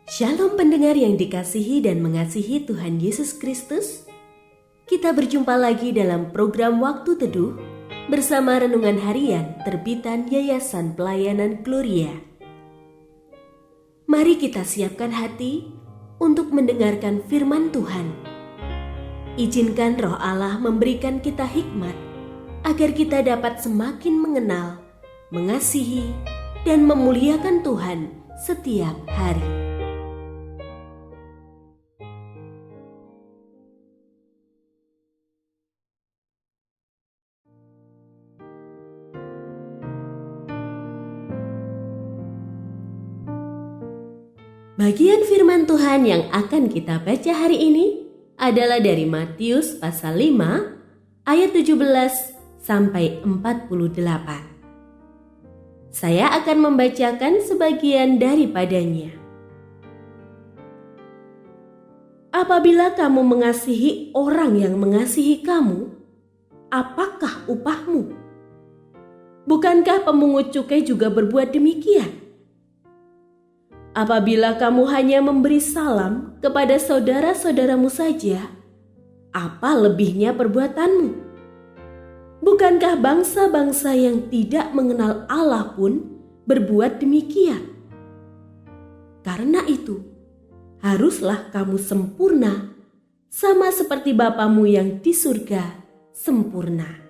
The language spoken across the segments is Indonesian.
Shalom pendengar yang dikasihi dan mengasihi Tuhan Yesus Kristus. Kita berjumpa lagi dalam program Waktu Teduh bersama Renungan Harian terbitan Yayasan Pelayanan Gloria. Mari kita siapkan hati untuk mendengarkan firman Tuhan. Izinkan Roh Allah memberikan kita hikmat agar kita dapat semakin mengenal, mengasihi, dan memuliakan Tuhan setiap hari. Bagian firman Tuhan yang akan kita baca hari ini adalah dari Matius pasal 5 ayat 17 sampai 48. Saya akan membacakan sebagian daripadanya. Apabila kamu mengasihi orang yang mengasihi kamu, apakah upahmu? Bukankah pemungut cukai juga berbuat demikian? Apabila kamu hanya memberi salam kepada saudara-saudaramu saja, apa lebihnya perbuatanmu? Bukankah bangsa-bangsa yang tidak mengenal Allah pun berbuat demikian? Karena itu, haruslah kamu sempurna, sama seperti Bapamu yang di surga sempurna.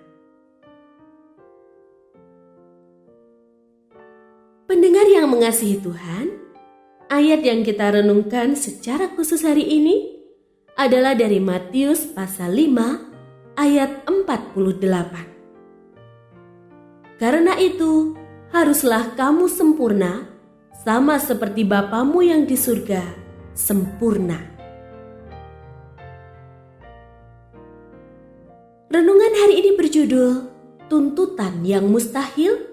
Pendengar yang mengasihi Tuhan, ayat yang kita renungkan secara khusus hari ini adalah dari Matius pasal 5 ayat 48. Karena itu, haruslah kamu sempurna sama seperti Bapamu yang di surga sempurna. Renungan hari ini berjudul Tuntutan yang Mustahil.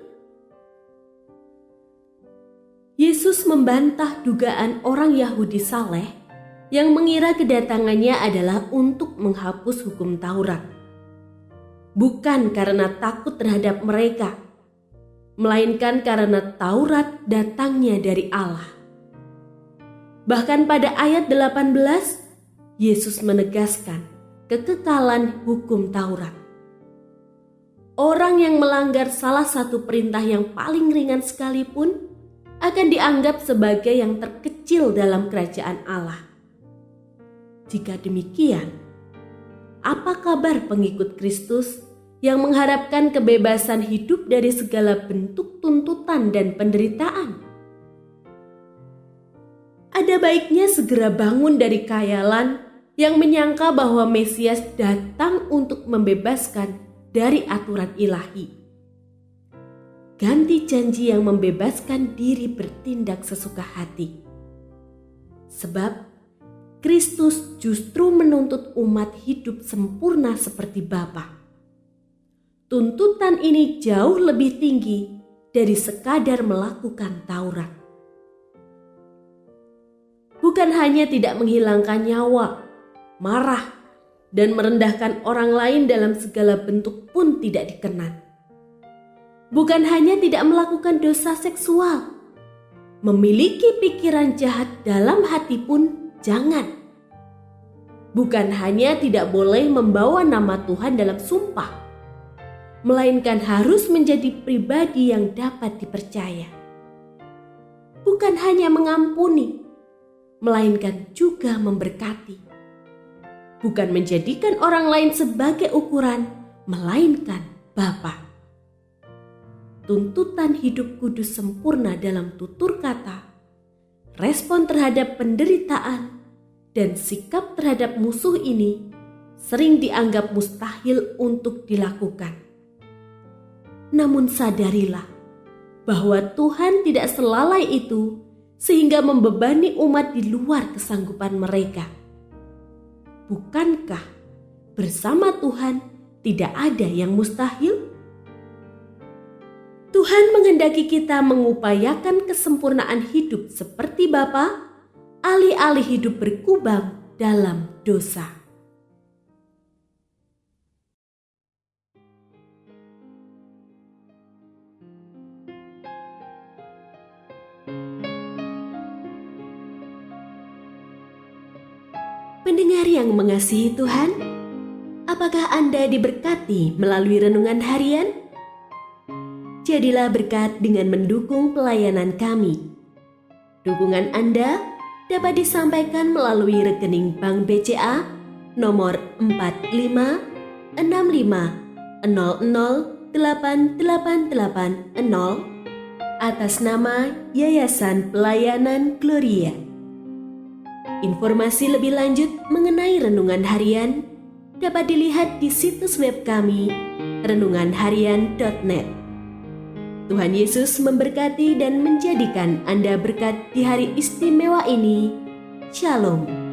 Yesus membantah dugaan orang Yahudi saleh yang mengira kedatangannya adalah untuk menghapus hukum Taurat. Bukan karena takut terhadap mereka, melainkan karena Taurat datangnya dari Allah. Bahkan pada ayat 18, Yesus menegaskan kekekalan hukum Taurat. Orang yang melanggar salah satu perintah yang paling ringan sekalipun akan dianggap sebagai yang terkecil dalam kerajaan Allah. Jika demikian, apa kabar pengikut Kristus yang mengharapkan kebebasan hidup dari segala bentuk tuntutan dan penderitaan? Ada baiknya segera bangun dari khayalan yang menyangka bahwa Mesias datang untuk membebaskan dari aturan ilahi. Ganti janji yang membebaskan diri bertindak sesuka hati. Sebab Kristus justru menuntut umat hidup sempurna seperti Bapa. Tuntutan ini jauh lebih tinggi dari sekadar melakukan Taurat. Bukan hanya tidak menghilangkan nyawa, marah, dan merendahkan orang lain dalam segala bentuk pun tidak dikenan. Bukan hanya tidak melakukan dosa seksual, memiliki pikiran jahat dalam hati pun jangan. Bukan hanya tidak boleh membawa nama Tuhan dalam sumpah, melainkan harus menjadi pribadi yang dapat dipercaya. Bukan hanya mengampuni, melainkan juga memberkati. Bukan menjadikan orang lain sebagai ukuran, melainkan Bapa. Tuntutan hidup kudus sempurna dalam tutur kata, respon terhadap penderitaan, dan sikap terhadap musuh ini sering dianggap mustahil untuk dilakukan. Namun sadarilah bahwa Tuhan tidak selalai itu sehingga membebani umat di luar kesanggupan mereka. Bukankah bersama Tuhan tidak ada yang mustahil? Tuhan menghendaki kita mengupayakan kesempurnaan hidup seperti Bapa, alih-alih hidup berkubang dalam dosa. pendengar yang mengasihi Tuhan, apakah Anda diberkati melalui renungan harian? Jadilah berkat dengan mendukung pelayanan kami. Dukungan Anda dapat disampaikan melalui rekening Bank BCA nomor 4565008880 atas nama Yayasan Pelayanan Gloria. Informasi lebih lanjut mengenai renungan harian dapat dilihat di situs web kami renunganharian.net. Tuhan Yesus memberkati dan menjadikan Anda berkat di hari istimewa ini. Shalom.